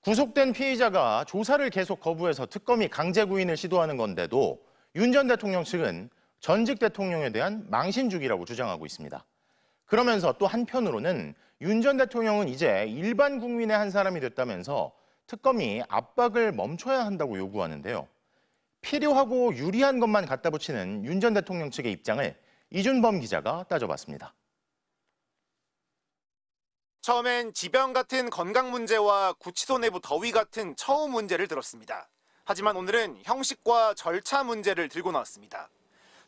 구속된 피의자가 조사를 계속 거부해서 특검이 강제 구인을 시도하는 건데도 윤 전 대통령 측은 전직 대통령에 대한 망신주기라고 주장하고 있습니다. 그러면서 또 한편으로는 윤 전 대통령은 이제 일반 국민의 한 사람이 됐다면서 특검이 압박을 멈춰야 한다고 요구하는데요. 필요하고 유리한 것만 갖다 붙이는 윤 전 대통령 측의 입장을 이준범 기자가 따져봤습니다. 처음엔 지병 같은 건강 문제와 구치소 내부 더위 같은 처우 문제를 들었습니다. 하지만 오늘은 형식과 절차 문제를 들고 나왔습니다.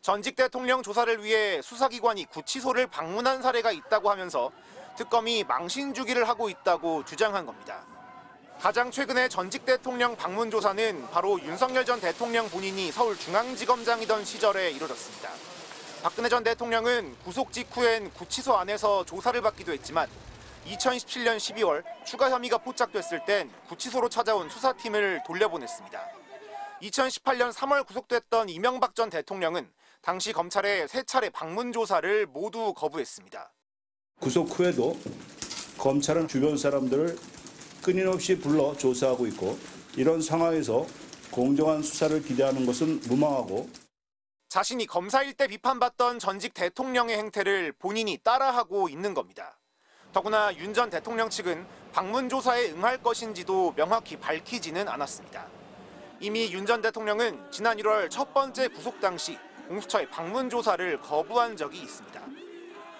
전직 대통령 조사를 위해 수사기관이 구치소를 방문한 사례가 있다고 하면서 특검이 망신주기를 하고 있다고 주장한 겁니다. 가장 최근의 전직 대통령 방문 조사는 바로 윤석열 전 대통령 본인이 서울중앙지검장이던 시절에 이루어졌습니다. 박근혜 전 대통령은 구속 직후엔 구치소 안에서 조사를 받기도 했지만 2017년 12월 추가 혐의가 포착됐을 땐 구치소로 찾아온 수사팀을 돌려보냈습니다. 2018년 3월 구속됐던 이명박 전 대통령은 당시 검찰의 3차례 방문 조사를 모두 거부했습니다. 구속 후에도 검찰은 주변 사람들을 끊임없이 불러 조사하고 있고 이런 상황에서 공정한 수사를 기대하는 것은 무망하고 자신이 검사일 때 비판받던 전직 대통령의 행태를 본인이 따라하고 있는 겁니다. 더구나 윤 전 대통령 측은 방문 조사에 응할 것인지도 명확히 밝히지는 않았습니다. 이미 윤 전 대통령은 지난 1월 첫 번째 구속 당시 공수처의 방문 조사를 거부한 적이 있습니다.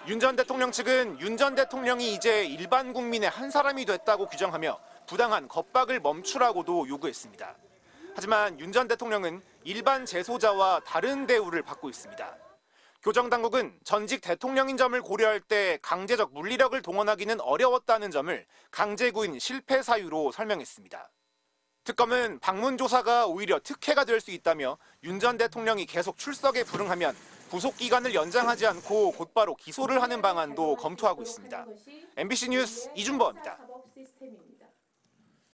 윤 전 대통령 측은 윤 전 대통령이 이제 일반 국민의 한 사람이 됐다고 규정하며 부당한 겁박을 멈추라고도 요구했습니다. 하지만 윤 전 대통령은 일반 재소자와 다른 대우를 받고 있습니다. 교정당국은 전직 대통령인 점을 고려할 때 강제적 물리력을 동원하기는 어려웠다는 점을 강제구인 실패 사유로 설명했습니다. 특검은 방문 조사가 오히려 특혜가 될 수 있다며 윤 전 대통령이 계속 출석에 불응하면 구속 기간을 연장하지 않고 곧바로 기소를 하는 방안도 검토하고 있습니다. MBC 뉴스 이준범입니다.